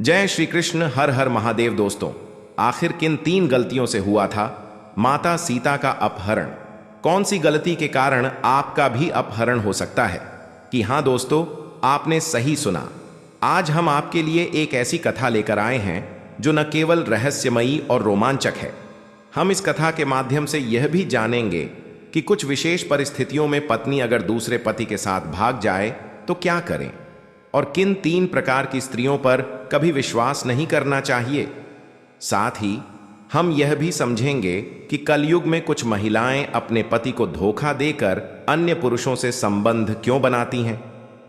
जय श्री कृष्ण। हर हर महादेव। दोस्तों, आखिर किन 3 गलतियों से हुआ था माता सीता का अपहरण? कौन सी गलती के कारण आपका भी अपहरण हो सकता है? कि हाँ दोस्तों, आपने सही सुना। आज हम आपके लिए एक ऐसी कथा लेकर आए हैं जो न केवल रहस्यमयी और रोमांचक है। हम इस कथा के माध्यम से यह भी जानेंगे कि कुछ विशेष परिस्थितियों में पत्नी अगर दूसरे पति के साथ भाग जाए तो क्या करें, और किन 3 प्रकार की स्त्रियों पर कभी विश्वास नहीं करना चाहिए। साथ ही हम यह भी समझेंगे कि कलयुग में कुछ महिलाएं अपने पति को धोखा देकर अन्य पुरुषों से संबंध क्यों बनाती हैं।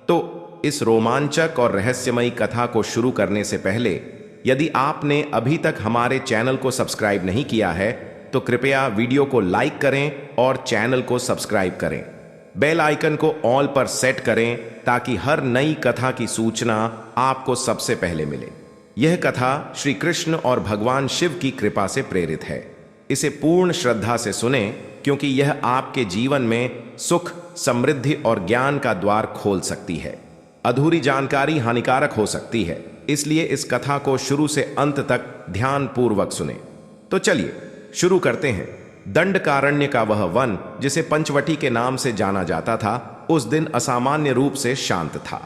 तो इस रोमांचक और रहस्यमयी कथा को शुरू करने से पहले, यदि आपने अभी तक हमारे चैनल को सब्सक्राइब नहीं किया है तो कृपया वीडियो को लाइक करें और चैनल को सब्सक्राइब करें। बेल आइकन को ऑल पर सेट करें ताकि हर नई कथा की सूचना आपको सबसे पहले मिले। यह कथा श्री कृष्ण और भगवान शिव की कृपा से प्रेरित है। इसे पूर्ण श्रद्धा से सुने, क्योंकि यह आपके जीवन में सुख, समृद्धि और ज्ञान का द्वार खोल सकती है। अधूरी जानकारी हानिकारक हो सकती है, इसलिए इस कथा को शुरू से अंत तक ध्यानपूर्वक सुने। तो चलिए शुरू करते हैं। दंडकारण्य का वह वन, जिसे पंचवटी के नाम से जाना जाता था, उस दिन असामान्य रूप से शांत था।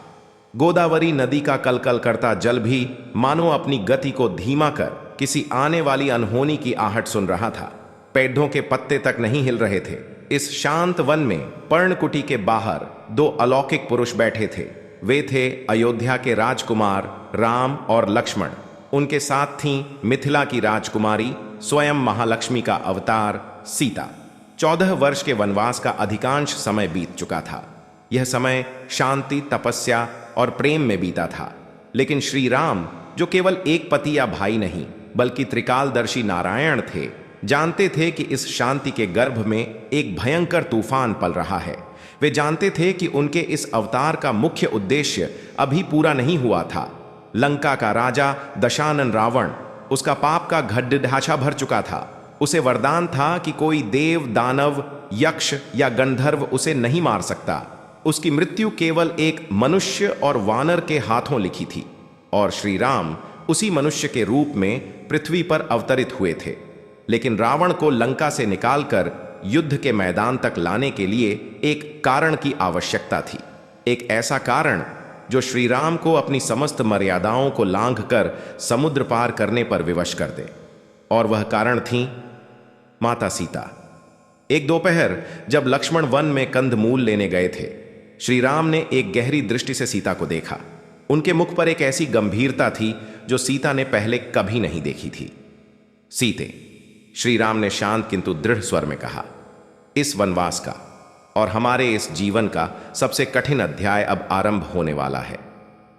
गोदावरी नदी का कलकल करता जल भी मानो अपनी गति को धीमा कर किसी आने वाली अनहोनी की आहट सुन रहा था। पेड़ों के पत्ते तक नहीं हिल रहे थे। इस शांत वन में पर्णकुटी के बाहर 2 अलौकिक पुरुष बैठे थे। वे थे अयोध्या के राजकुमार राम और लक्ष्मण। उनके साथ थीं मिथिला की राजकुमारी, स्वयं महालक्ष्मी का अवतार सीता। 14 वर्ष के वनवास का अधिकांश समय बीत चुका था। यह समय शांति, तपस्या और प्रेम में बीता था। लेकिन श्री राम, जो केवल एक पति या भाई नहीं बल्कि त्रिकालदर्शी नारायण थे, जानते थे कि इस शांति के गर्भ में एक भयंकर तूफान पल रहा है। वे जानते थे कि उनके इस अवतार का मुख्य उद्देश्य अभी पूरा नहीं हुआ था। लंका का राजा दशानन रावण, उसका पाप का ढांचा भर चुका था। उसे वरदान था कि कोई देव, दानव, यक्ष या गंधर्व उसे नहीं मार सकता। उसकी मृत्यु केवल एक मनुष्य और वानर के हाथों लिखी थी, और श्री राम उसी मनुष्य के रूप में पृथ्वी पर अवतरित हुए थे। लेकिन रावण को लंका से निकालकर युद्ध के मैदान तक लाने के लिए एक कारण की आवश्यकता थी। एक ऐसा कारण जो श्री राम को अपनी समस्त मर्यादाओं को लांघकर समुद्र पार करने पर विवश कर दे। और वह कारण थी माता सीता। एक दोपहर जब लक्ष्मण वन में कंदमूल लेने गए थे, श्री राम ने एक गहरी दृष्टि से सीता को देखा। उनके मुख पर एक ऐसी गंभीरता थी जो सीता ने पहले कभी नहीं देखी थी। सीते, श्री राम ने शांत किंतु दृढ़ स्वर में कहा, इस वनवास का और हमारे इस जीवन का सबसे कठिन अध्याय अब आरंभ होने वाला है।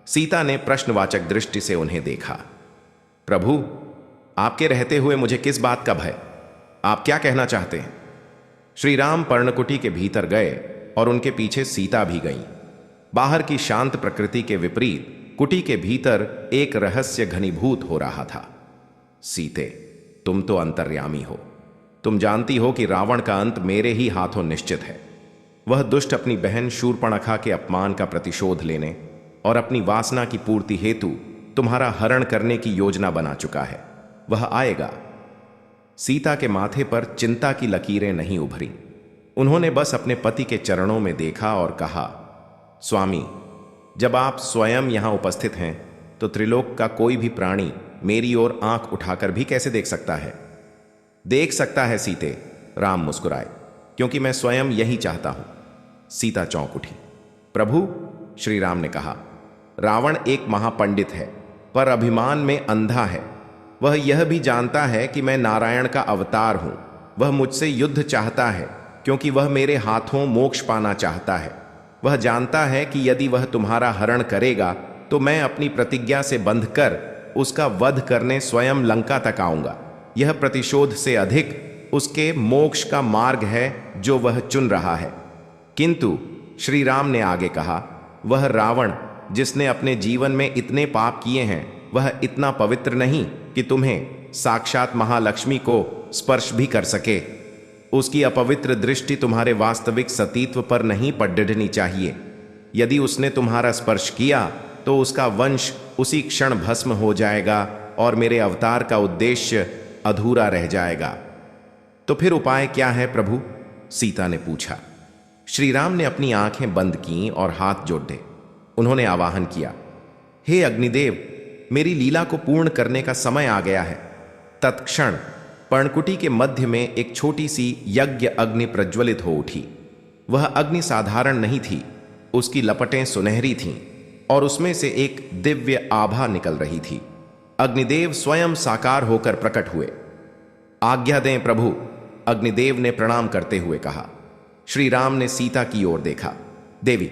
सीता ने प्रश्नवाचक दृष्टि से उन्हें देखा। प्रभु, आपके रहते हुए मुझे किस बात का भय? आप क्या कहना चाहते हैं? श्री राम पर्णकुटी के भीतर गए और उनके पीछे सीता भी गई। बाहर की शांत प्रकृति के विपरीत कुटी के भीतर एक रहस्य घनीभूत हो रहा था। सीते, तुम तो अंतर्यामी हो। तुम जानती हो कि रावण का अंत मेरे ही हाथों निश्चित है। वह दुष्ट अपनी बहन शूर्पणखा के अपमान का प्रतिशोध लेने और अपनी वासना की पूर्ति हेतु तुम्हारा हरण करने की योजना बना चुका है। वह आएगा। सीता के माथे पर चिंता की लकीरें नहीं उभरी। उन्होंने बस अपने पति के चरणों में देखा और कहा, स्वामी, जब आप स्वयं यहां उपस्थित हैं तो त्रिलोक का कोई भी प्राणी मेरी ओर आंख उठाकर भी कैसे देख सकता है? देख सकता है सीते, राम मुस्कुराए, क्योंकि मैं स्वयं यही चाहता हूं। सीता चौंक उठी। प्रभु, श्री राम ने कहा, रावण एक महापंडित है, पर अभिमान में अंधा है। वह यह भी जानता है कि मैं नारायण का अवतार हूं। वह मुझसे युद्ध चाहता है क्योंकि वह मेरे हाथों मोक्ष पाना चाहता है। वह जानता है कि यदि वह तुम्हारा हरण करेगा तो मैं अपनी प्रतिज्ञा से बंधकर उसका वध करने स्वयं लंका तक आऊंगा। यह प्रतिशोध से अधिक उसके मोक्ष का मार्ग है जो वह चुन रहा है। किंतु श्री राम ने आगे कहा, वह रावण जिसने अपने जीवन में इतने पाप किए हैं, वह इतना पवित्र नहीं कि तुम्हें साक्षात महालक्ष्मी को स्पर्श भी कर सके। उसकी अपवित्र दृष्टि तुम्हारे वास्तविक सतीत्व पर नहीं पड़नी चाहिए। यदि उसने तुम्हारा स्पर्श किया तो उसका वंश उसी क्षण भस्म हो जाएगा और मेरे अवतार का उद्देश्य अधूरा रह जाएगा। तो फिर उपाय क्या है प्रभु? सीता ने पूछा। श्री राम ने अपनी आंखें बंद की और हाथ जोड़े। उन्होंने आवाहन किया, हे अग्निदेव, मेरी लीला को पूर्ण करने का समय आ गया है। तत्क्षण पर्णकुटी के मध्य में एक छोटी सी यज्ञ अग्नि प्रज्वलित हो उठी। वह अग्नि साधारण नहीं थी, उसकी लपटें सुनहरी थीं और उसमें से एक दिव्य आभा निकल रही थी। अग्निदेव स्वयं साकार होकर प्रकट हुए। आज्ञा दें प्रभु, अग्निदेव ने प्रणाम करते हुए कहा। श्री राम ने सीता की ओर देखा। देवी,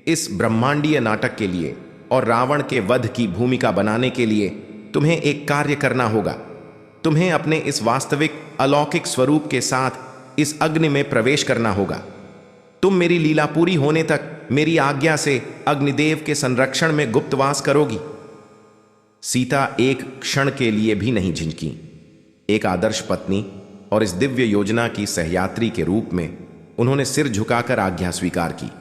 इस ब्रह्मांडीय नाटक के लिए और रावण के वध की भूमिका बनाने के लिए तुम्हें एक कार्य करना होगा। तुम्हें अपने इस वास्तविक अलौकिक स्वरूप के साथ इस अग्नि में प्रवेश करना होगा। तुम मेरी लीला पूरी होने तक मेरी आज्ञा से अग्निदेव के संरक्षण में गुप्तवास करोगी। सीता एक क्षण के लिए भी नहीं झिझकी। एक आदर्श पत्नी और इस दिव्य योजना की सहयात्री के रूप में उन्होंने सिर झुकाकर आज्ञा स्वीकार की।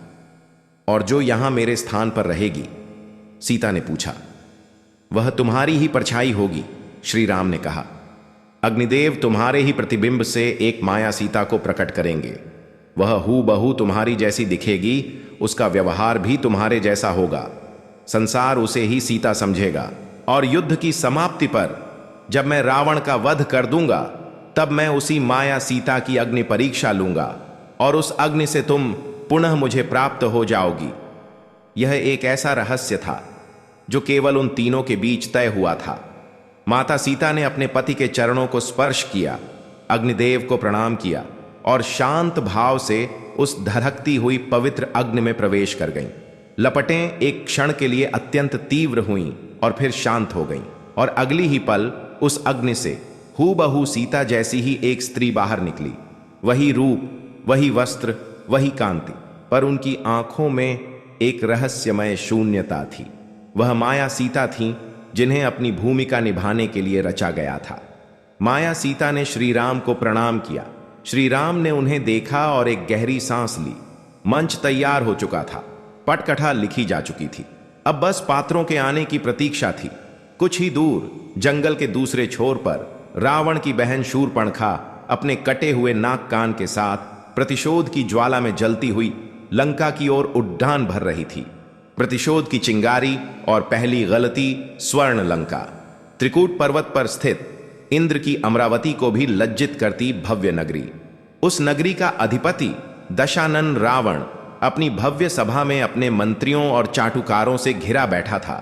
और जो यहां मेरे स्थान पर रहेगी? सीता ने पूछा। वह तुम्हारी ही परछाई होगी, श्री राम ने कहा। अग्निदेव तुम्हारे ही प्रतिबिंब से एक माया सीता को प्रकट करेंगे। वह हूबहू तुम्हारी जैसी दिखेगी, उसका व्यवहार भी तुम्हारे जैसा होगा। संसार उसे ही सीता समझेगा और युद्ध की समाप्ति पर जब मैं रावण का वध कर दूंगा, तब मैं उसी माया सीता की अग्नि परीक्षा लूंगा और उस अग्नि से तुम पुनः मुझे प्राप्त हो जाओगी। यह एक ऐसा रहस्य था जो केवल उन तीनों के बीच तय हुआ था। माता सीता ने अपने पति के चरणों को स्पर्श किया, अग्निदेव को प्रणाम किया और शांत भाव से उस धधकती हुई पवित्र अग्नि में प्रवेश कर गईं। लपटें एक क्षण के लिए अत्यंत तीव्र हुईं और फिर शांत हो गईं और अगली ही पल उस अग्नि से हूबहू सीता जैसी ही एक स्त्री बाहर निकली। वही रूप, वही वस्त्र, वही कांति, पर उनकी आंखों में एक रहस्यमय शून्यता थी। वह माया सीता थीं जिन्हें अपनी भूमिका निभाने के लिए रचा गया था। माया सीता ने श्री राम को प्रणाम किया। श्री राम ने उन्हें देखा और एक गहरी सांस ली। मंच तैयार हो चुका था, पटकथा लिखी जा चुकी थी। अब बस पात्रों के आने की प्रतीक्षा थी। कुछ ही दूर जंगल के दूसरे छोर पर रावण की बहन शूरपणखा अपने कटे हुए नाक कान के साथ प्रतिशोध की ज्वाला में जलती हुई लंका की ओर उड्डान भर रही थी। प्रतिशोध की चिंगारी और पहली गलती स्वर्ण लंका, त्रिकूट पर्वत पर स्थित इंद्र की अमरावती को भी लज्जित करती भव्य नगरी। उस नगरी का अधिपति दशानन रावण अपनी भव्य सभा में अपने मंत्रियों और चाटुकारों से घिरा बैठा था।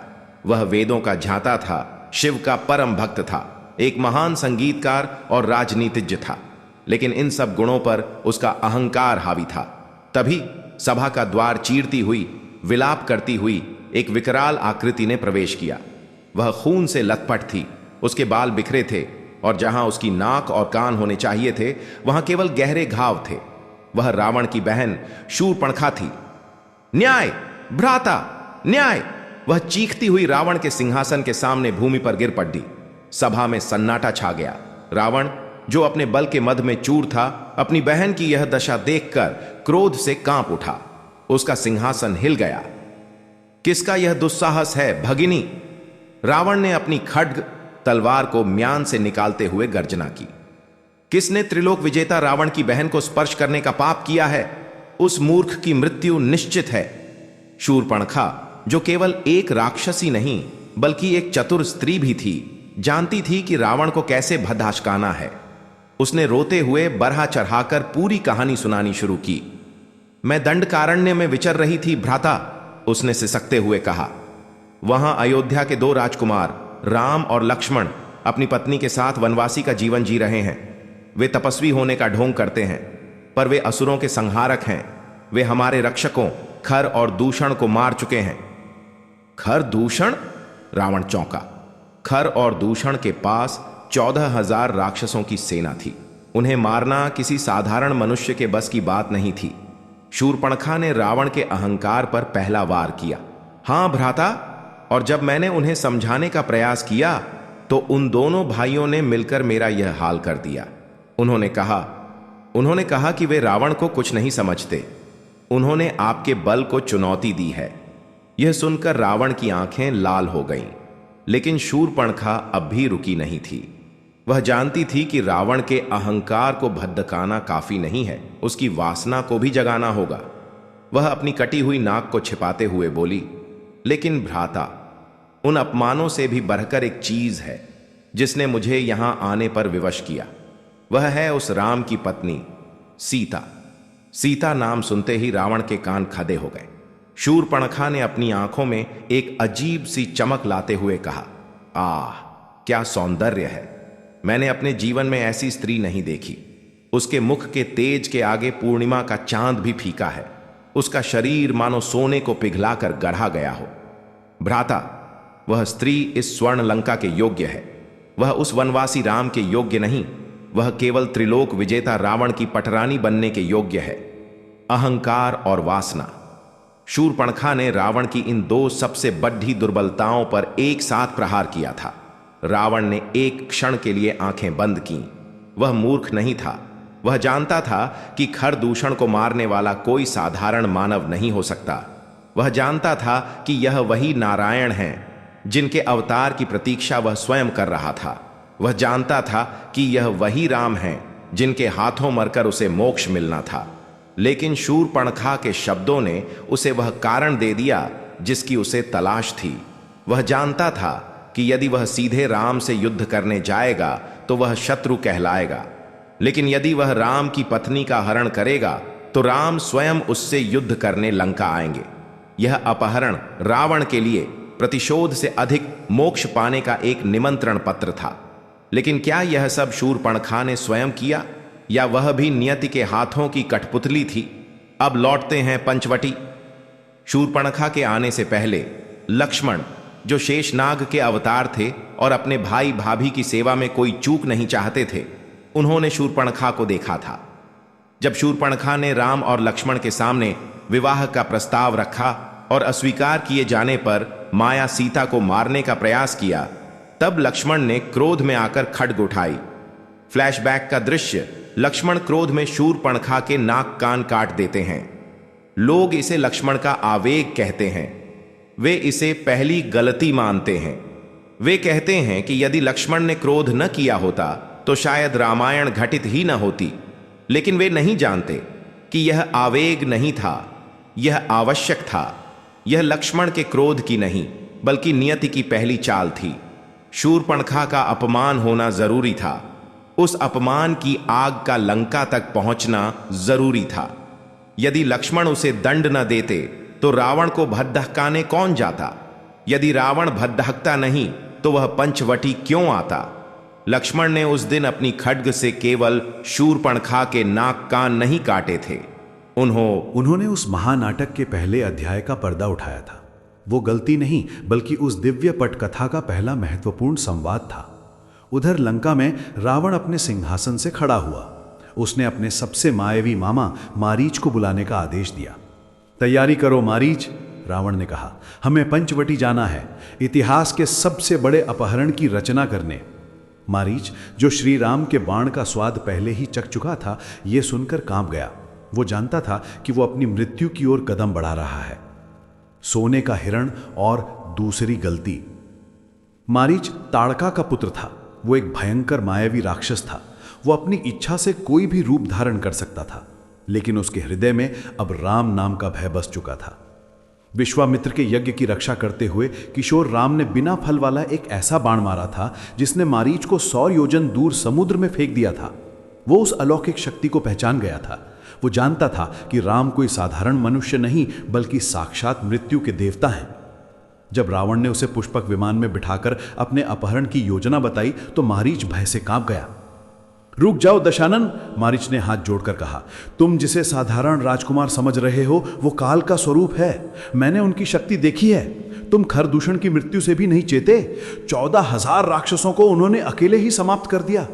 वह वेदों का झाता था, शिव का परम भक्त था, एक महान संगीतकार और राजनीतिज्ञ था, लेकिन इन सब गुणों पर उसका अहंकार हावी था। तभी सभा का द्वार चीरती हुई, विलाप करती हुई एक विकराल आकृति ने प्रवेश किया। वह खून से लथपथ थी, उसके बाल बिखरे थे और जहां उसकी नाक और कान होने चाहिए थे, वहां केवल गहरे घाव थे। वह रावण की बहन शूरपणखा थी। न्याय भ्राता, न्याय! वह चीखती हुई रावण के सिंहासन के सामने भूमि पर गिर पड़ी। सभा में सन्नाटा छा गया। रावण, जो अपने बल के मद में चूर था, अपनी बहन की यह दशा देखकर क्रोध से कांप उठा। उसका सिंहासन हिल गया। किसका यह दुस्साहस है भगिनी? रावण ने अपनी खड्ग तलवार को म्यान से निकालते हुए गर्जना की। किसने त्रिलोक विजेता रावण की बहन को स्पर्श करने का पाप किया है? उस मूर्ख की मृत्यु निश्चित है। शूरपणखा, जो केवल एक राक्षसी नहीं बल्कि एक चतुर स्त्री भी थी, जानती थी कि रावण को कैसे भद्दाशकाना है। उसने रोते हुए बरहा चढ़ाकर पूरी कहानी सुनानी शुरू की। मैं दंडकारण्य में विचर रही थी भ्राता, उसने सिसकते हुए कहा। वहां अयोध्या के दो राजकुमार राम और लक्ष्मण अपनी पत्नी के साथ वनवासी का जीवन जी रहे हैं। वे तपस्वी होने का ढोंग करते हैं, पर वे असुरों के संहारक हैं। वे हमारे रक्षकों खर और दूषण को मार चुके हैं। खर दूषण? रावण चौंका। खर और दूषण के पास 14,000 राक्षसों की सेना थी। उन्हें मारना किसी साधारण मनुष्य के बस की बात नहीं थी। शूरपणखा ने रावण के अहंकार पर पहला वार किया। हां भ्राता, और जब मैंने उन्हें समझाने का प्रयास किया तो उन दोनों भाइयों ने मिलकर मेरा यह हाल कर दिया। उन्होंने कहा कि वे रावण को कुछ नहीं समझते। उन्होंने आपके बल को चुनौती दी है। यह सुनकर रावण की आंखें लाल हो गईं, लेकिन शूर्पणखा अब भी रुकी नहीं थी। वह जानती थी कि रावण के अहंकार को भद्दकाना काफी नहीं है, उसकी वासना को भी जगाना होगा। वह अपनी कटी हुई नाक को छिपाते हुए बोली, लेकिन भ्राता, उन अपमानों से भी बढ़कर एक चीज है जिसने मुझे यहां आने पर विवश किया। वह है उस राम की पत्नी सीता। सीता नाम सुनते ही रावण के कान खड़े हो गए। शूर्पणखा ने अपनी आंखों में एक अजीब सी चमक लाते हुए कहा, आह, क्या सौंदर्य है! मैंने अपने जीवन में ऐसी स्त्री नहीं देखी। उसके मुख के तेज के आगे पूर्णिमा का चांद भी फीका है। उसका शरीर मानो सोने को पिघलाकर गढ़ा गया हो। भ्राता, वह स्त्री इस स्वर्ण लंका के योग्य है। वह उस वनवासी राम के योग्य नहीं, वह केवल त्रिलोक विजेता रावण की पटरानी बनने के योग्य है। अहंकार और वासना। शूर्पणखा ने रावण की इन दो सबसे बड़ी दुर्बलताओं पर एक साथ प्रहार किया था। रावण ने एक क्षण के लिए आंखें बंद कीं। वह मूर्ख नहीं था। वह जानता था कि खरदूषण को मारने वाला कोई साधारण मानव नहीं हो सकता। वह जानता था कि यह वही नारायण हैं जिनके अवतार की प्रतीक्षा वह स्वयं कर रहा था। वह जानता था कि यह वही राम हैं जिनके हाथों मरकर उसे मोक्ष मिलना था। लेकिन शूर्पणखा के शब्दों ने उसे वह कारण दे दिया जिसकी उसे तलाश थी। वह जानता था कि यदि वह सीधे राम से युद्ध करने जाएगा तो वह शत्रु कहलाएगा, लेकिन यदि वह राम की पत्नी का हरण करेगा तो राम स्वयं उससे युद्ध करने लंका आएंगे। यह अपहरण रावण के लिए प्रतिशोध से अधिक मोक्ष पाने का एक निमंत्रण पत्र था। लेकिन क्या यह सब शूर्पणखा ने स्वयं किया या वह भी नियति के हाथों की कठपुतली थी? अब लौटते हैं पंचवटी। शूर्पणखा के आने से पहले लक्ष्मण, जो शेषनाग के अवतार थे और अपने भाई भाभी की सेवा में कोई चूक नहीं चाहते थे, उन्होंने शूर्पणखा को देखा था। जब शूर्पणखा ने राम और लक्ष्मण के सामने विवाह का प्रस्ताव रखा और अस्वीकार किए जाने पर माया सीता को मारने का प्रयास किया, तब लक्ष्मण ने क्रोध में आकर खड्ग उठाई। फ्लैशबैक का दृश्य, लक्ष्मण क्रोध में शूर्पणखा के नाक कान काट देते हैं। लोग इसे लक्ष्मण का आवेग कहते हैं। वे इसे पहली गलती मानते हैं। वे कहते हैं कि यदि लक्ष्मण ने क्रोध न किया होता तो शायद रामायण घटित ही न होती। लेकिन वे नहीं जानते कि यह आवेग नहीं था, यह आवश्यक था। यह लक्ष्मण के क्रोध की नहीं बल्कि नियति की पहली चाल थी। शूर्पणखा का अपमान होना जरूरी था। उस अपमान की आग का लंका तक पहुंचना जरूरी था। यदि लक्ष्मण उसे दंड न देते तो रावण को भद्दहकाने कौन जाता? यदि रावण भद्दहकता नहीं तो वह पंचवटी क्यों आता? लक्ष्मण ने उस दिन अपनी खड्ग से केवल शूर्पणखा के नाक कान नहीं काटे थे, उन्होंने उस महानाटक के पहले अध्याय का पर्दा उठाया था। वो गलती नहीं बल्कि उस दिव्य पटकथा का पहला महत्वपूर्ण संवाद था। उधर लंका में रावण अपने सिंहासन से खड़ा हुआ। उसने अपने सबसे मायावी मामा मारीच को बुलाने का आदेश दिया। तैयारी करो मारीच, रावण ने कहा, हमें पंचवटी जाना है, इतिहास के सबसे बड़े अपहरण की रचना करने। मारीच, जो श्री राम के बाण का स्वाद पहले ही चख चुका था, यह सुनकर कांप गया। वो जानता था कि वो अपनी मृत्यु की ओर कदम बढ़ा रहा है। सोने का हिरण और दूसरी गलती। मारीच ताड़का का पुत्र था। वो एक भयंकर मायावी राक्षस था। वो अपनी इच्छा से कोई भी रूप धारण कर सकता था, लेकिन उसके हृदय में अब राम नाम का भय बस चुका था। विश्वामित्र के यज्ञ की रक्षा करते हुए किशोर राम ने बिना फल वाला एक ऐसा बाण मारा था जिसने मारीच को 100 योजन दूर समुद्र में फेंक दिया था। वो उस अलौकिक शक्ति को पहचान गया था। वो जानता था कि राम कोई साधारण मनुष्य नहीं बल्कि साक्षात मृत्यु के देवता हैं। जब रावण ने उसे पुष्पक विमान में बिठाकर अपने अपहरण की योजना बताई तो मारीच भय से कांप गया। रुक जाओ दशानन, मारीच ने हाथ जोड़कर कहा। तुम जिसे साधारण राजकुमार समझ रहे हो वो काल का स्वरूप है। मैंने उनकी शक्ति देखी है। तुम खरदूषण की मृत्यु से भी नहीं चेते। 14,000 राक्षसों को उन्होंने अकेले ही समाप्त कर दिया।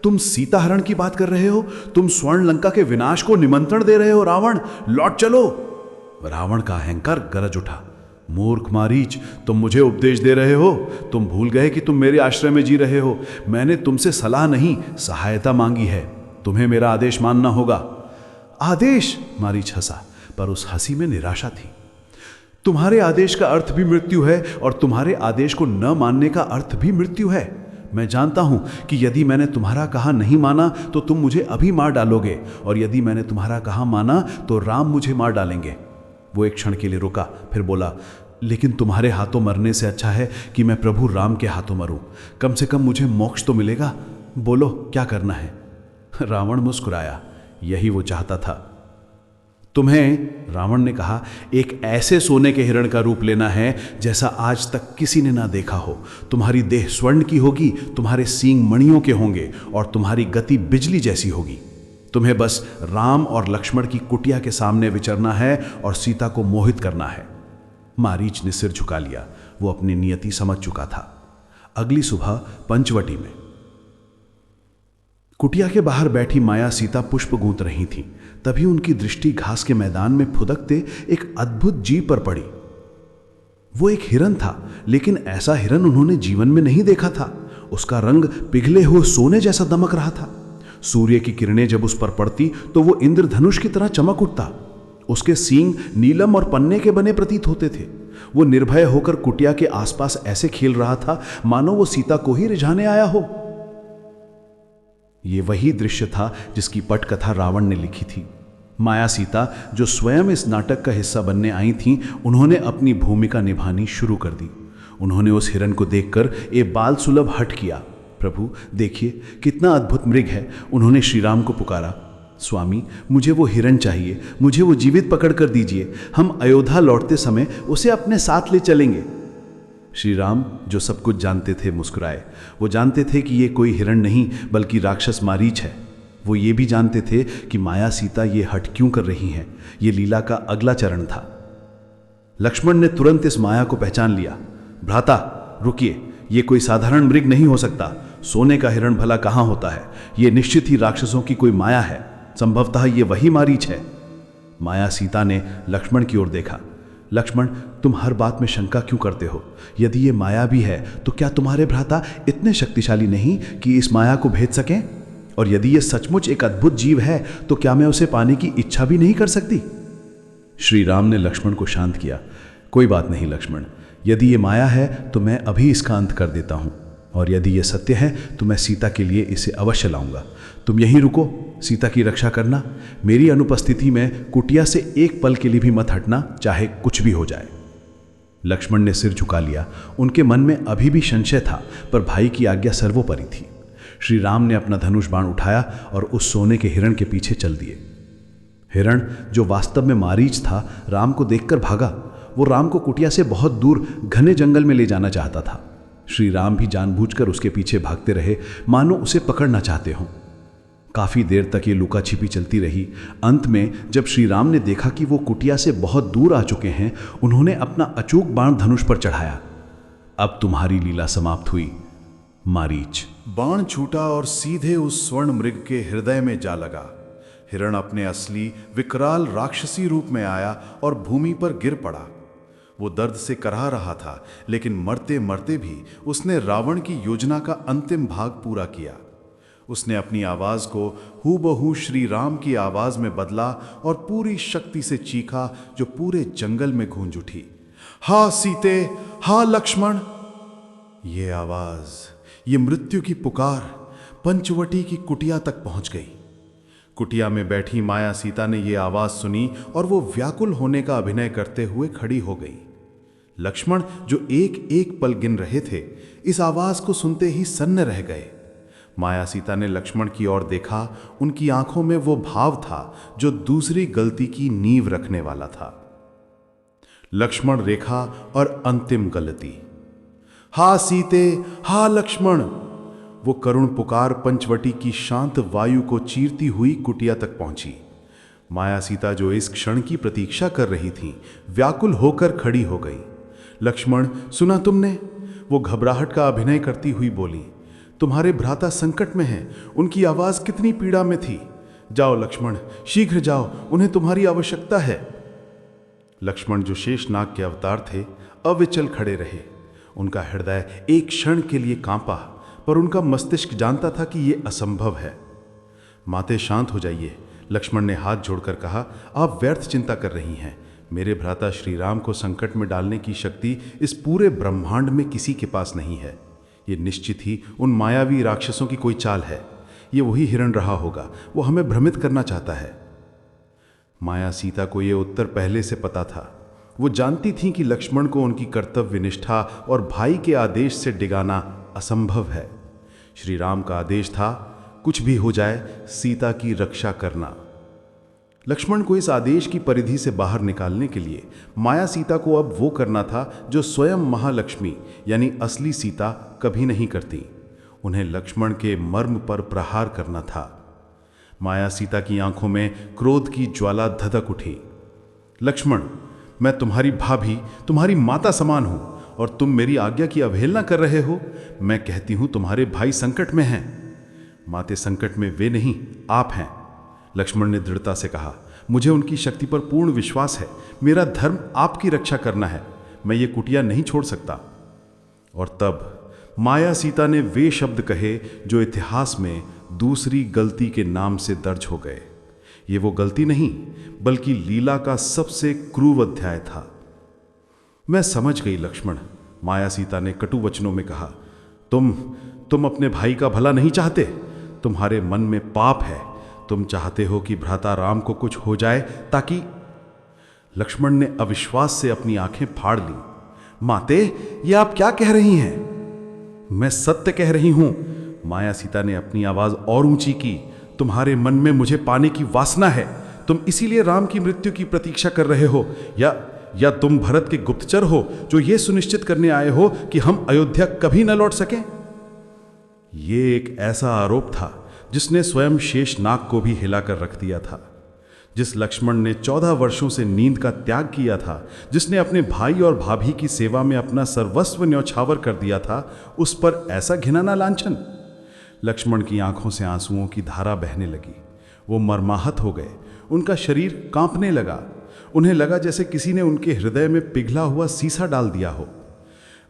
तुम सीता हरण की बात कर रहे हो। तुम स्वर्ण लंका के विनाश को निमंत्रण दे रहे हो। रावण, लौट चलो। रावण का अहंकार गरज उठा। मूर्ख मारीच, तुम मुझे उपदेश दे रहे हो। तुम भूल गए कि तुम मेरे आश्रय में जी रहे हो। मैंने तुमसे सलाह नहीं, सहायता मांगी है। तुम्हें मेरा आदेश मानना होगा। आदेश? मारीच हंसा, पर उस हंसी में निराशा थी। तुम्हारे आदेश का अर्थ भी मृत्यु है और तुम्हारे आदेश को न मानने का अर्थ भी मृत्यु है। मैं जानता हूं कि यदि मैंने तुम्हारा कहा नहीं माना तो तुम मुझे अभी मार डालोगे, और यदि मैंने तुम्हारा कहा माना तो राम मुझे मार डालेंगे। वो एक क्षण के लिए रुका, फिर बोला, लेकिन तुम्हारे हाथों मरने से अच्छा है कि मैं प्रभु राम के हाथों मरूं। कम से कम मुझे मोक्ष तो मिलेगा। बोलो क्या करना है। रावण मुस्कुराया, यही वो चाहता था। तुम्हें, रावण ने कहा, एक ऐसे सोने के हिरण का रूप लेना है जैसा आज तक किसी ने ना देखा हो। तुम्हारी देह स्वर्ण की होगी, तुम्हारे सींग मणियों के होंगे और तुम्हारी गति बिजली जैसी होगी। तुम्हें बस राम और लक्ष्मण की कुटिया के सामने विचरना है और सीता को मोहित करना है। मारीच ने सिर झुका लिया, वो अपनी नियति समझ चुका था। अगली सुबह पंचवटी में कुटिया के बाहर बैठी माया सीता पुष्प गूंथ रही थी। तभी उनकी दृष्टि घास के मैदान में फुदकते एक अद्भुत जीव पर पड़ी। वो एक हिरन था, लेकिन ऐसा हिरन उन्होंने जीवन में नहीं देखा था। उसका रंग पिघले हुए सोने जैसा दमक रहा था। सूर्य की किरणें जब उस पर पड़ती तो वो इंद्रधनुष की तरह चमक उठता। उसके सींग नीलम और पन्ने के बने प्रतीत होते थे। वो निर्भय होकर कुटिया के आसपास ऐसे खेल रहा था मानो वो सीता को ही रिझाने आया हो। ये वही दृश्य था जिसकी पटकथा रावण ने लिखी थी। माया सीता, जो स्वयं इस नाटक का हिस्सा बनने आई थीं, उन्होंने अपनी भूमिका निभानी शुरू कर दी। उन्होंने उस हिरन को देखकर एक बाल सुलभ हठ किया। प्रभु देखिए कितना अद्भुत मृग है। उन्होंने श्री राम को पुकारा, स्वामी मुझे वो हिरन चाहिए, मुझे वो जीवित पकड़ कर दीजिए। हम अयोध्या लौटते समय उसे अपने साथ ले चलेंगे। श्री राम, जो सब कुछ जानते थे, मुस्कुराए। वो जानते थे कि ये कोई हिरण नहीं बल्कि राक्षस मारीच है। वो ये भी जानते थे कि माया सीता ये हट क्यों कर रही हैं। ये लीला का अगला चरण था। लक्ष्मण ने तुरंत इस माया को पहचान लिया। भ्राता रुकिए, ये कोई साधारण मृग नहीं हो सकता। सोने का हिरण भला कहाँ होता है। ये निश्चित ही राक्षसों की कोई माया है। संभवतः ये वही मारीच है। माया सीता ने लक्ष्मण की ओर देखा। लक्ष्मण, तुम हर बात में शंका क्यों करते हो? यदि ये माया भी है तो क्या तुम्हारे भ्राता इतने शक्तिशाली नहीं कि इस माया को भेद सकें? और यदि ये सचमुच एक अद्भुत जीव है तो क्या मैं उसे पाने की इच्छा भी नहीं कर सकती? श्री राम ने लक्ष्मण को शांत किया। कोई बात नहीं लक्ष्मण, यदि ये माया है तो मैं अभी इसका अंत कर देता हूं, और यदि ये सत्य है तो मैं सीता के लिए इसे अवश्य लाऊंगा। तुम यहीं रुको, सीता की रक्षा करना। मेरी अनुपस्थिति में कुटिया से एक पल के लिए भी मत हटना, चाहे कुछ भी हो जाए। लक्ष्मण ने सिर झुका लिया। उनके मन में अभी भी संशय था, पर भाई की आज्ञा सर्वोपरि थी। श्री राम ने अपना धनुष बाण उठाया और उस सोने के हिरण के पीछे चल दिए। हिरण, जो वास्तव में मारीच था, राम को देखकर भागा। वो राम को कुटिया से बहुत दूर घने जंगल में ले जाना चाहता था। श्री राम भी जानबूझकर उसके पीछे भागते रहे, मानो उसे पकड़ना चाहते हों। काफी देर तक ये लुका छिपी चलती रही। अंत में जब श्री राम ने देखा कि वो कुटिया से बहुत दूर आ चुके हैं, उन्होंने अपना अचूक बाण धनुष पर चढ़ाया। अब तुम्हारी लीला समाप्त हुई मारीच। बाण छूटा और सीधे उस स्वर्ण मृग के हृदय में जा लगा। हिरण अपने असली विकराल राक्षसी रूप में आया और भूमि पर गिर पड़ा। वो दर्द से कराह रहा था, लेकिन मरते मरते भी उसने रावण की योजना का अंतिम भाग पूरा किया। उसने अपनी आवाज को हूबहू श्री राम की आवाज में बदला और पूरी शक्ति से चीखा, जो पूरे जंगल में गूंज उठी। हा सीते, हा लक्ष्मण। ये आवाज, ये मृत्यु की पुकार पंचवटी की कुटिया तक पहुंच गई। कुटिया में बैठी माया सीता ने यह आवाज सुनी और वो व्याकुल होने का अभिनय करते हुए खड़ी हो गई। लक्ष्मण, जो एक एक पल गिन रहे थे, इस आवाज को सुनते ही सन्न रह गए। माया सीता ने लक्ष्मण की ओर देखा। उनकी आंखों में वो भाव था जो दूसरी गलती की नींव रखने वाला था। लक्ष्मण रेखा और अंतिम गलती। हा सीते, हा लक्ष्मण। वो करुण पुकार पंचवटी की शांत वायु को चीरती हुई कुटिया तक पहुंची। माया सीता, जो इस क्षण की प्रतीक्षा कर रही थी, व्याकुल होकर खड़ी हो गई। लक्ष्मण, सुना तुमने? वो घबराहट का अभिनय करती हुई बोली। तुम्हारे भ्राता संकट में हैं। उनकी आवाज कितनी पीड़ा में थी। जाओ लक्ष्मण, शीघ्र जाओ, उन्हें तुम्हारी आवश्यकता है। लक्ष्मण, जो शेषनाग के अवतार थे, अविचल खड़े रहे। उनका हृदय एक क्षण के लिए कांपा, पर उनका मस्तिष्क जानता था कि यह असंभव है। माते शांत हो जाइए, लक्ष्मण ने हाथ जोड़कर कहा। आप व्यर्थ चिंता कर रही हैं। मेरे भ्राता श्री राम को संकट में डालने की शक्ति इस पूरे ब्रह्मांड में किसी के पास नहीं है। ये निश्चित ही उन मायावी राक्षसों की कोई चाल है। ये वही हिरण रहा होगा, वो हमें भ्रमित करना चाहता है। माया सीता को ये उत्तर पहले से पता था। वो जानती थी कि लक्ष्मण को उनकी कर्तव्य निष्ठा और भाई के आदेश से डिगाना असंभव है। श्री राम का आदेश था, कुछ भी हो जाए सीता की रक्षा करना। लक्ष्मण को इस आदेश की परिधि से बाहर निकालने के लिए माया सीता को अब वो करना था जो स्वयं महालक्ष्मी यानी असली सीता कभी नहीं करती। उन्हें लक्ष्मण के मर्म पर प्रहार करना था। माया सीता की आंखों में क्रोध की ज्वाला धधक उठी। लक्ष्मण, मैं तुम्हारी भाभी, तुम्हारी माता समान हूं और तुम मेरी आज्ञा की अवहेलना कर रहे हो। मैं कहती हूं तुम्हारे भाई संकट में हैं। माते संकट में वे नहीं, आप हैं। लक्ष्मण ने दृढ़ता से कहा, मुझे उनकी शक्ति पर पूर्ण विश्वास है। मेरा धर्म आपकी रक्षा करना है। मैं ये कुटिया नहीं छोड़ सकता। और तब माया सीता ने वे शब्द कहे जो इतिहास में दूसरी गलती के नाम से दर्ज हो गए। ये वो गलती नहीं बल्कि लीला का सबसे क्रूर अध्याय था। मैं समझ गई लक्ष्मण, माया सीता ने कटु वचनों में कहा। तुम अपने भाई का भला नहीं चाहते। तुम्हारे मन में पाप है। तुम चाहते हो कि भ्राता राम को कुछ हो जाए ताकि। लक्ष्मण ने अविश्वास से अपनी आंखें फाड़ ली। माते, ये आप क्या कह रही हैं? मैं सत्य कह रही हूं। माया सीता ने अपनी आवाज और ऊंची की। तुम्हारे मन में मुझे पाने की वासना है। तुम इसीलिए राम की मृत्यु की प्रतीक्षा कर रहे हो, या तुम भरत के गुप्तचर हो जो यह सुनिश्चित करने आए हो कि हम अयोध्या कभी न लौट सकें। यह एक ऐसा आरोप था जिसने स्वयं शेषनाग को भी हिलाकर रख दिया था। जिस लक्ष्मण ने 14 वर्षों से नींद का त्याग किया था, जिसने अपने भाई और भाभी की सेवा में अपना सर्वस्व न्यौछावर कर दिया था, उस पर ऐसा घिनौना लांछन। लक्ष्मण की आंखों से आंसुओं की धारा बहने लगी। वो मर्माहत हो गए। उनका शरीर कांपने लगा। उन्हें लगा जैसे किसी ने उनके हृदय में पिघला हुआ सीसा डाल दिया हो।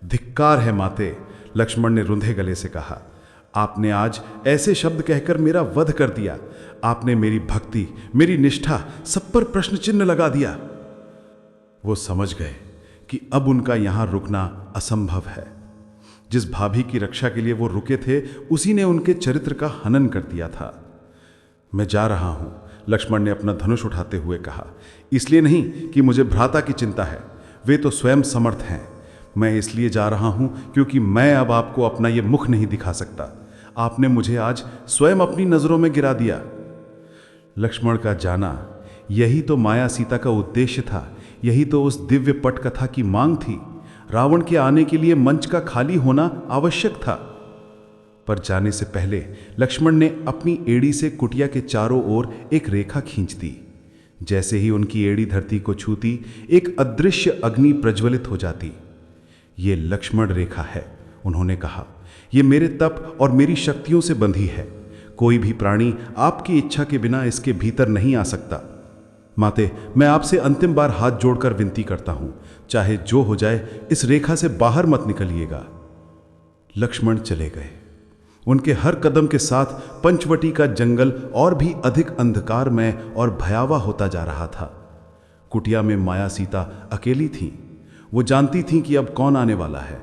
धिक्कार है माते, लक्ष्मण ने रुंधे गले से कहा। आपने आज ऐसे शब्द कहकर मेरा वध कर दिया। आपने मेरी भक्ति, मेरी निष्ठा सब पर प्रश्न चिन्ह लगा दिया। वो समझ गए कि अब उनका यहां रुकना असंभव है। जिस भाभी की रक्षा के लिए वो रुके थे, उसी ने उनके चरित्र का हनन कर दिया था। मैं जा रहा हूं, लक्ष्मण ने अपना धनुष उठाते हुए कहा। इसलिए नहीं कि मुझे भ्राता की चिंता है, वे तो स्वयं समर्थ हैं। मैं इसलिए जा रहा हूं क्योंकि मैं अब आपको अपना ये मुख नहीं दिखा सकता। आपने मुझे आज स्वयं अपनी नजरों में गिरा दिया। लक्ष्मण का जाना, यही तो माया सीता का उद्देश्य था। यही तो उस दिव्य पट कथा की मांग थी। रावण के आने के लिए मंच का खाली होना आवश्यक था। पर जाने से पहले लक्ष्मण ने अपनी एड़ी से कुटिया के चारों ओर एक रेखा खींच दी। जैसे ही उनकी एड़ी धरती को छूती, एक अदृश्य अग्नि प्रज्वलित हो जाती। ये लक्ष्मण रेखा है, उन्होंने कहा। ये मेरे तप और मेरी शक्तियों से बंधी है। कोई भी प्राणी आपकी इच्छा के बिना इसके भीतर नहीं आ सकता। माते, मैं आपसे अंतिम बार हाथ जोड़कर विनती करता हूं, चाहे जो हो जाए इस रेखा से बाहर मत निकलिएगा। लक्ष्मण चले गए। उनके हर कदम के साथ पंचवटी का जंगल और भी अधिक अंधकारमय और भयावह होता जा रहा था। कुटिया में माया सीता अकेली थी। वो जानती थीं कि अब कौन आने वाला है।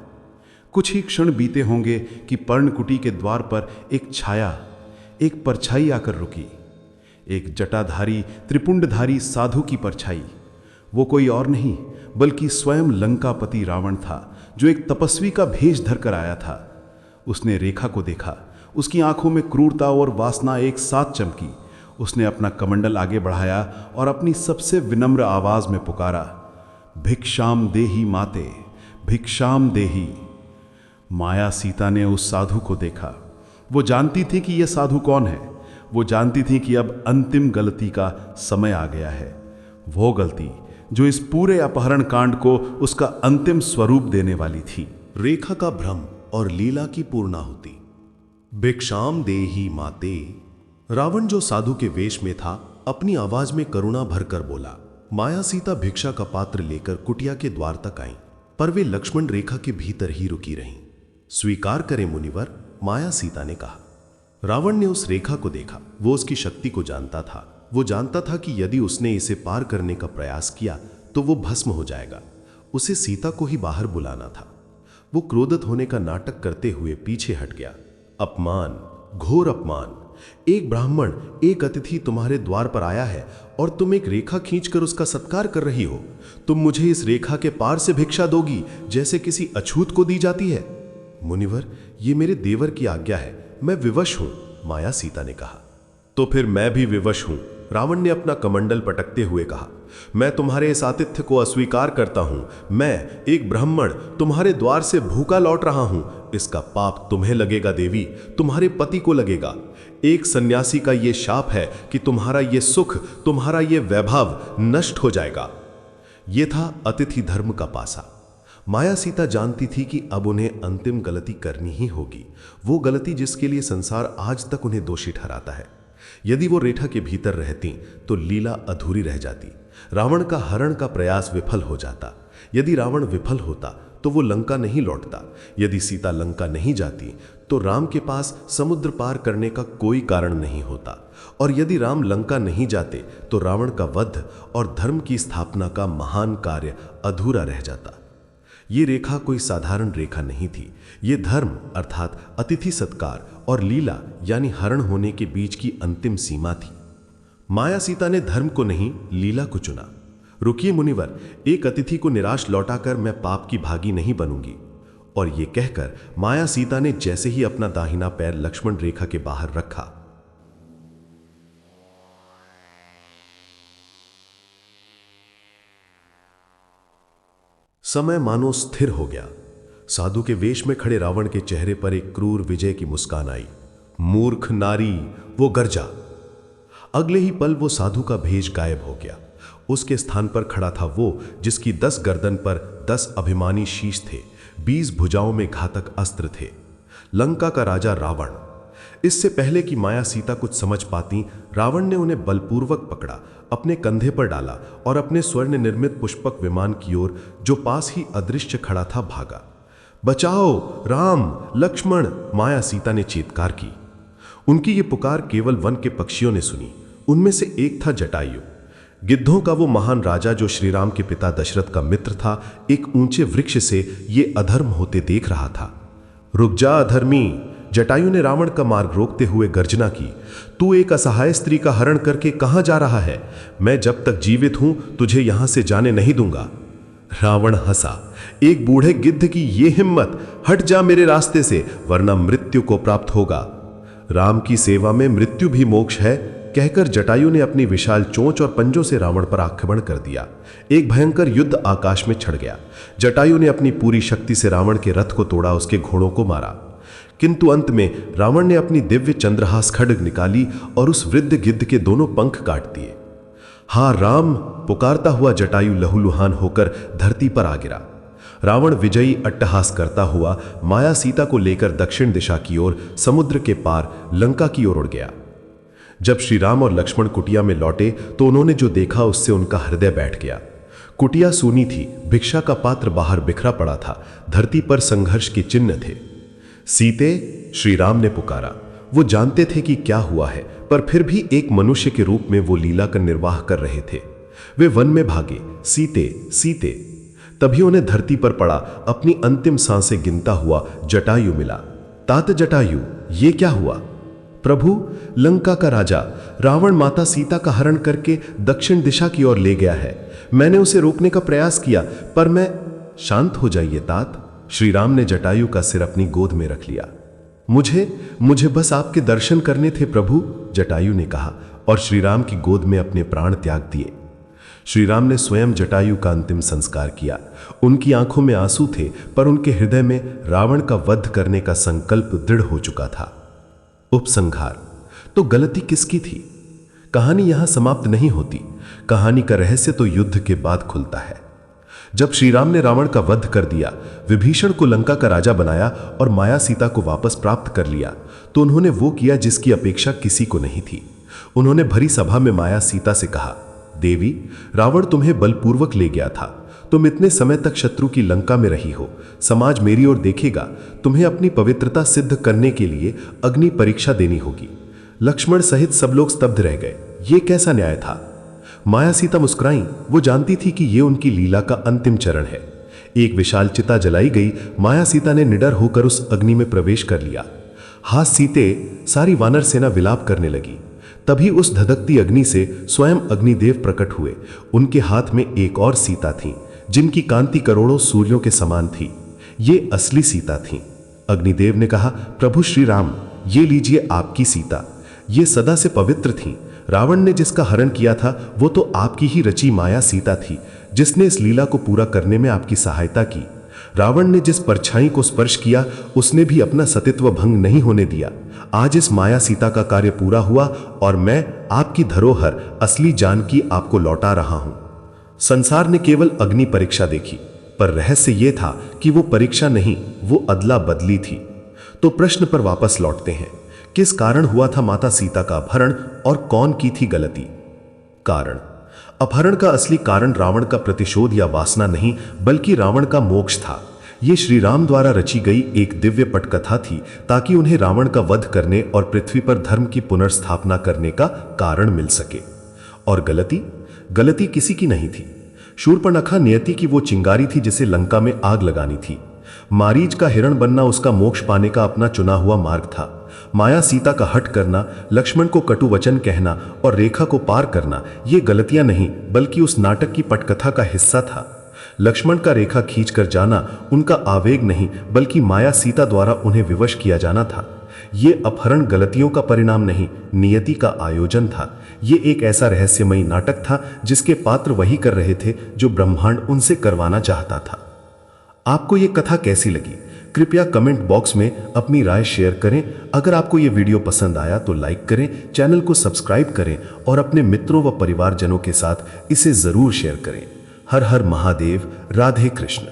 कुछ ही क्षण बीते होंगे कि पर्णकुटी के द्वार पर एक छाया, एक परछाई आकर रुकी। एक जटाधारी त्रिपुंडधारी साधु की परछाई। वो कोई और नहीं बल्कि स्वयं लंकापति रावण था, जो एक तपस्वी का भेष धरकर आया था। उसने रेखा को देखा। उसकी आंखों में क्रूरता और वासना एक साथ चमकी। उसने अपना कमंडल आगे बढ़ाया और अपनी सबसे विनम्र आवाज में पुकारा, भिक्षाम देही माते, भिक्षाम देही। माया सीता ने उस साधु को देखा। वो जानती थी कि यह साधु कौन है। वो जानती थी कि अब अंतिम गलती का समय आ गया है। वो गलती जो इस पूरे अपहरण कांड को उसका अंतिम स्वरूप देने वाली थी। रेखा का भ्रम और लीला की पूर्णाहुति। भिक्षाम देही माते। रावण जो साधु के वेश में था, अपनी आवाज में करुणा भरकर बोला। माया सीता भिक्षा का पात्र लेकर कुटिया के द्वार तक आई, पर वे लक्ष्मण रेखा के भीतर ही रुकी रहीं। स्वीकार करें मुनिवर, माया सीता ने कहा। रावण ने उस रेखा को देखा। वो उसकी शक्ति को जानता था। वो जानता था कि यदि उसने इसे पार करने का प्रयास किया तो वो भस्म हो जाएगा। उसे सीता को ही बाहर बुलाना था। वो क्रोधित होने का नाटक करते हुए पीछे हट गया। अपमान, घोर अपमान। एक ब्राह्मण, एक अतिथि तुम्हारे द्वार पर आया है और तुम एक रेखा खींचकर उसका सत्कार कर रही हो। तुम मुझे इस रेखा के पार से भिक्षा दोगी जैसे किसी अछूत को दी जाती है। मुनिवर, ये मेरे देवर की आज्ञा है, मैं विवश हूं, माया सीता ने कहा। तो फिर मैं भी विवश हूं, रावण ने अपना कमंडल पटकते हुए कहा। मैं तुम्हारे इस आतिथ्य को अस्वीकार करता हूं। मैं, एक ब्राह्मण, तुम्हारे द्वार से भूखा लौट रहा हूं। इसका पाप तुम्हें लगेगा देवी, तुम्हारे पति को लगेगा। एक सन्यासी का यह शाप है कि तुम्हारा यह सुख, तुम्हारा यह वैभव नष्ट हो जाएगा। यह था अतिथि धर्म का पासा। माया सीता जानती थी कि अब उन्हें अंतिम गलती करनी ही होगी, वो गलती जिसके लिए संसार आज तक उन्हें दोषी ठहराता है। यदि वो रेखा के भीतर रहती तो लीला अधूरी रह जाती, रावण का हरण का प्रयास विफल हो जाता। यदि रावण विफल होता तो वो लंका नहीं लौटता। यदि सीता लंका नहीं जाती तो राम के पास समुद्र पार करने का कोई कारण नहीं होता। और यदि राम लंका नहीं जाते तो रावण का वध और धर्म की स्थापना का महान कार्य अधूरा रह जाता। ये रेखा कोई साधारण रेखा नहीं थी। ये धर्म अर्थात अतिथि सत्कार और लीला यानी हरण होने के बीच की अंतिम सीमा थी। माया सीता ने धर्म को नहीं, लीला को चुना। रुकिए मुनिवर, एक अतिथि को निराश लौटाकर मैं पाप की भागी नहीं बनूंगी। और ये कहकर माया सीता ने जैसे ही अपना दाहिना पैर लक्ष्मण रेखा के बाहर रखा, समय मानो स्थिर हो गया। साधु के वेश में खड़े रावण के चेहरे पर एक क्रूर विजय की मुस्कान आई। मूर्ख नारी, वो गर्जा। अगले ही पल वो साधु का भेष गायब हो गया। उसके स्थान पर खड़ा था वो जिसकी 10 गर्दन पर 10 अभिमानी शीश थे, 20 भुजाओं में घातक अस्त्र थे, लंका का राजा रावण। इससे पहले कि माया सीता कुछ समझ पाती, रावण ने उन्हें बलपूर्वक पकड़ा, अपने कंधे पर डाला और अपने स्वर्ण निर्मित पुष्पक विमान की ओर, जो पास ही अदृश्य खड़ा था, भागा। बचाओ राम, लक्ष्मण, माया सीता ने चीत्कार की। उनकी ये पुकार केवल वन के पक्षियों ने सुनी। उनमें से एक था जटायु, गिद्धों का वो महान राजा जो श्री राम के पिता दशरथ का मित्र था। एक ऊंचे वृक्ष से ये अधर्म होते देख रहा था। रुक जा अधर्मी, जटायु ने रावण का मार्ग रोकते हुए गर्जना की। तू एक असहाय स्त्री का हरण करके कहां जा रहा है? मैं जब तक जीवित हूं तुझे यहां से जाने नहीं दूंगा। रावण हंसा। एक बूढ़े गिद्ध की ये हिम्मत, हट जा मेरे रास्ते से, वरना मृत्यु को प्राप्त होगा। राम की सेवा में मृत्यु भी मोक्ष है, कहकर जटायु ने अपनी विशाल चोंच और पंजों से रावण पर आक्रमण कर दिया। एक भयंकर युद्ध आकाश में छिड़ गया। जटायु ने अपनी पूरी शक्ति से रावण के रथ को तोड़ा, उसके घोड़ों को मारा। किंतु अंत में रावण ने अपनी दिव्य चंद्रहास खड्ग निकाली और उस वृद्ध गिद्ध के दोनों पंख काट दिए। हा राम, पुकारता हुआ जटायु लहूलुहान होकर धरती पर आ गिरा। रावण विजयी अट्टहास करता हुआ माया सीता को लेकर दक्षिण दिशा की ओर, समुद्र के पार लंका की ओर उड़ गया। जब श्री राम और लक्ष्मण कुटिया में लौटे तो उन्होंने जो देखा उससे उनका हृदय बैठ गया। कुटिया सूनी थी, भिक्षा का पात्र बाहर बिखरा पड़ा था, धरती पर संघर्ष के चिन्ह थे। सीते, श्री राम ने पुकारा। वो जानते थे कि क्या हुआ है, पर फिर भी एक मनुष्य के रूप में वो लीला का निर्वाह कर रहे थे। वे वन में भागे, सीते सीते। तभी उन्हें धरती पर पड़ा अपनी अंतिम सांसें गिनता हुआ जटायु मिला। तात जटायु, ये क्या हुआ? प्रभु, लंका का राजा रावण माता सीता का हरण करके दक्षिण दिशा की ओर ले गया है। मैंने उसे रोकने का प्रयास किया, पर मैं... शांत हो जाइए तात, श्री राम ने जटायु का सिर अपनी गोद में रख लिया। मुझे बस आपके दर्शन करने थे प्रभु, जटायु ने कहा और श्री राम की गोद में अपने प्राण त्याग दिए। श्री राम ने स्वयं जटायु का अंतिम संस्कार किया। उनकी आंखों में आंसू थे, पर उनके हृदय में रावण का वध करने का संकल्प दृढ़ हो चुका था। उपसंहार। तो गलती किसकी थी? कहानी यहां समाप्त नहीं होती। कहानी का रहस्य तो युद्ध के बाद खुलता है। जब श्री राम ने रावण का वध कर दिया, विभीषण को लंका का राजा बनाया और माया सीता को वापस प्राप्त कर लिया, तो उन्होंने वो किया जिसकी अपेक्षा किसी को नहीं थी। उन्होंने भरी सभा में माया सीता से कहा, देवी, रावण तुम्हें बलपूर्वक ले गया था। तुम इतने समय तक शत्रु की लंका में रही हो। समाज मेरी ओर देखेगा। तुम्हें अपनी पवित्रता सिद्ध करने के लिए अग्नि परीक्षा देनी होगी। लक्ष्मण सहित सब लोग स्तब्ध रह गए। ये कैसा न्याय था? माया सीता मुस्कुराई। वो जानती थी कि ये उनकी लीला का अंतिम चरण है। एक विशाल चिता जलाई गई। माया सीता ने निडर होकर उस अग्नि में प्रवेश कर लिया। हाथ सीते सारी वानर सेना विलाप करने लगी। तभी उस धधकती अग्नि से स्वयं अग्निदेव प्रकट हुए। उनके हाथ में एक और सीता थी, जिनकी कांति करोड़ों सूर्यों के समान थी। ये असली सीता थी। अग्निदेव ने कहा, प्रभु श्री राम, ये लीजिए आपकी सीता। ये सदा से पवित्र थी। रावण ने जिसका हरण किया था वो तो आपकी ही रची माया सीता थी, जिसने इस लीला को पूरा करने में आपकी सहायता की। रावण ने जिस परछाई को स्पर्श किया उसने भी अपना सतित्व भंग नहीं होने दिया। आज इस माया सीता का कार्य पूरा हुआ और मैं आपकी धरोहर असली जानकी आपको लौटा रहा हूं। संसार ने केवल अग्नि परीक्षा देखी, पर रहस्य यह था कि वो परीक्षा नहीं, वो अदला बदली थी। तो प्रश्न पर वापस लौटते हैं। किस कारण हुआ था माता सीता का अपहरण और कौन की थी गलती? कारण। अपहरण का असली कारण रावण का प्रतिशोध या वासना नहीं, बल्कि रावण का मोक्ष था। यह श्री राम द्वारा रची गई एक दिव्य पटकथा थी, ताकि उन्हें रावण का वध करने और पृथ्वी पर धर्म की पुनर्स्थापना करने का कारण मिल सके। और गलती किसी की नहीं थी। शूर्पणखा नियति की वो चिंगारी थी जिसे लंका में आग लगानी थी। मारीच का हिरण बनना उसका मोक्ष पाने का अपना चुना हुआ मार्ग था। माया सीता का हट करना, लक्ष्मण को कटु वचन कहना और रेखा को पार करना, ये गलतियां नहीं, बल्कि उस नाटक की पटकथा का हिस्सा था। लक्ष्मण का रेखा खींचकर जाना उनका आवेग नहीं, बल्कि माया सीता द्वारा उन्हें विवश किया जाना था। ये अपहरण गलतियों का परिणाम नहीं, नियति का आयोजन था। ये एक ऐसा रहस्यमयी नाटक था जिसके पात्र वही कर रहे थे जो ब्रह्मांड उनसे करवाना चाहता था। आपको ये कथा कैसी लगी? कृपया कमेंट बॉक्स में अपनी राय शेयर करें। अगर आपको ये वीडियो पसंद आया तो लाइक करें, चैनल को सब्सक्राइब करें और अपने मित्रों व परिवारजनों के साथ इसे जरूर शेयर करें। हर हर महादेव। राधे कृष्ण।